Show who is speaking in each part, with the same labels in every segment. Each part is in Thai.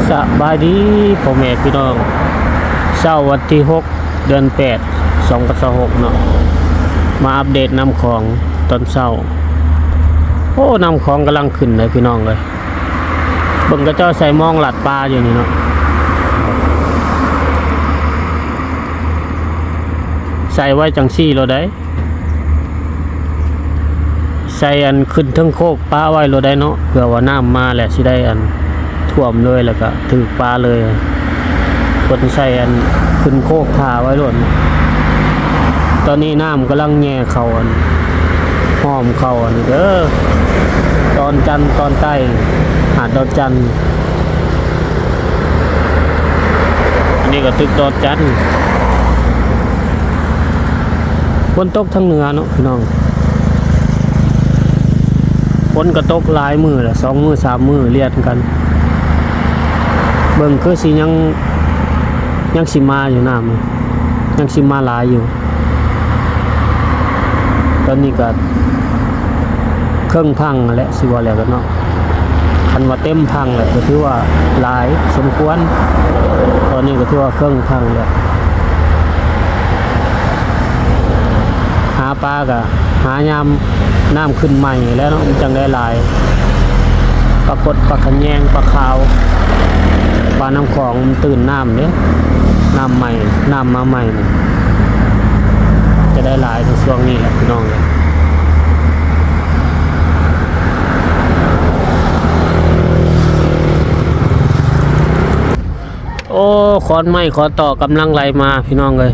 Speaker 1: สบายดีพ่อแม่พี่น้องเช้าวันที่6เดือน8 2026เนาะมาอัปเดตน้ำของตอนเช้าโอ้น้ำของกำลังขึ้นเลยพี่น้องเลยเบิ่งกระเจ้าใส่มองหลัดปลาอยู่นี่เนาะใส่ไว้จังซี่เราได้ใส่อันขึ้นทั้งโคกปลาไว้เราได้เนาะเผื่อว่าน้ำมาแหละสิได้อันท่วมเลยแล้วก็ถือปลาเลยคนใส่อันขึ้นโคกท่าไว้ล้วนตอนนี้น้ำกำลังแง่เขาอันห้อมเขาอันเด้อตอนจันตอนใต้หาดดอนจันอันนี้ก็ตึกดอนจันฝนตกทั้งเหนือเนาะพี่น้องฝนก็ตกหลายมือแหละ2 มือ 3 มือเรียนกันเบิ่งคือสิยังสิมาอยู่น้ำยังสิมาหลายอยู่ตอนนี้ก็เครื่องพังและสิว่าแล้วกันเนาะคันว่าเต็มพังแหละก็ถือว่าหลายสมควรตอนนี้ก็ถือว่าเครื่องพังแล้วหาปลาก็หายามน้ำขึ้นใหม่แล้วเนาะจังได้หลายปลากดปลาขะแยงปลาขาวปลาน้ำของมันตื่นน้ำเนี่ยน้ำใหม่น้ำมาใหม่เนี่ยจะได้หลายในช่วงนี้แหละพี่น้องเลยโอ้ขอนไม้ขอต่อกำลังไหลมาพี่น้องเลย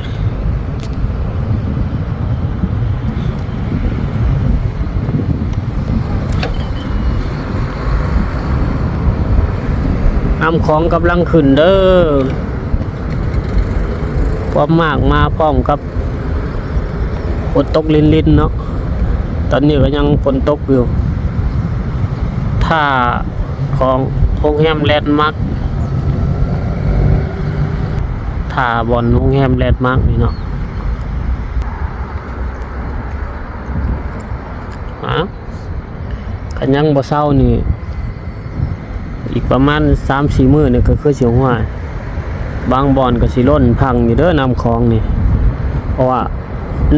Speaker 1: น้ำของกำลังขึ้นเด้อความมากมาพร้อมกับฝนตกลินๆเนาะตอนนี้ก็ยังฝนตกอยู่ท่าของโรงแรมแลนด์มาร์คท่าบอนโรงแรมแลนด์มาร์คนี่เนาะกันยังบ่เศร้านี่อีกประมาณ 3-4 มื้อนี่ก็คือสิหัวบางบ่อนก็สิล้นพังอยู่เด้อน้ำคลองนี่เพราะว่า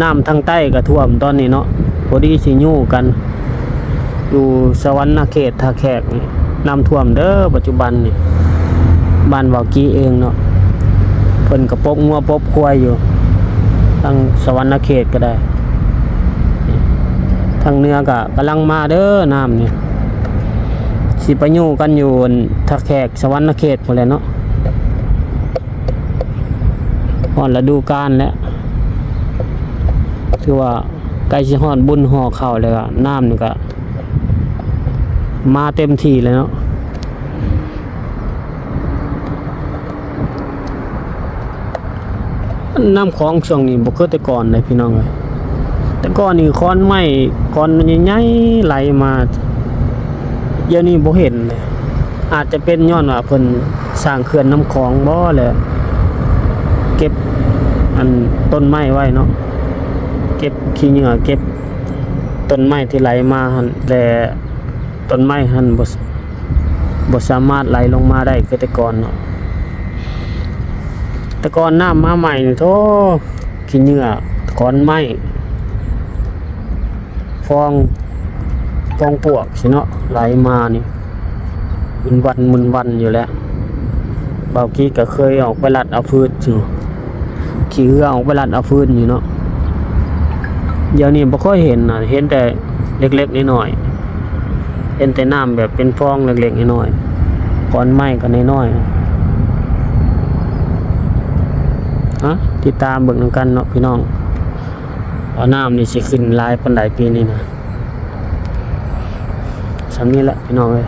Speaker 1: น้ำทางใต้ก็ท่วมตอนนี้เนาะพอดีสิยู่กันอยู่สวรรณเขตท่าแขกนี่น้ำท่วมเด้อปัจจุบันนี่บ้านวากี้เองเนาะเพิ่นก็ปกงัวปกควายอยู่ทางสวรรณเขตก็ได้ทางเหนือก็กำลังมาเด้อน้ำนี่สิไปอยู่กันอยู่ท่าแขกสวรรณเขตพุ่นแหละเนาะฮอดฤดูกาลแล้วถือว่าใกล้สิฮอดบุญห่อข้าวแล้วน้ำนี่ก็มาเต็มที่เลยเนาะน้ำของช่วงนี้บ่คือแต่ก่อนเลยพี่น้องเอ้ยแต่ก่อนนี่ค้อนไม้ค้อนใหญ่ๆไหลมาเดี๋ยวนี้บ่เห็นเลยอาจจะเป็นย้อนว่าเพิ่นสร้างเขื่อนน้ำคลองบ่แหละเก็บอันต้นไม้ไว้เนาะเก็บขี้เหงื่อเก็บต้นไม้ที่ไหลมาหั่นแต่ต้นไม้หั่นบ่สามารถไหลลงมาได้คือแต่ก่อนเนาะแต่ก่อนน้ำมาใหม่นี่โธ่ขี้เหงื่อขอนไม้ฟองปวกสิเนาะไหลมานี่มึนวันอยู่แล้วบางทีก็เคยออกไปลัดเอาพืชอยู่ขี่เรือออกไปลัดเอาพืชอยู่เนาะเดี๋ยวนี้บ่ค่อยเห็นน่ะเห็นแต่เล็กๆน้อยๆเห็นแต่น้ำแบบเป็นฟองเล็กๆน้อยๆก้อนไม้ก็น้อยๆติดตามเบิ่งนำกันเนาะพี่น้องว่าน้ำนี่สิขึ้นหลายปานใดปีนี้นะสำนี้แหละพี่น้องเอ้ย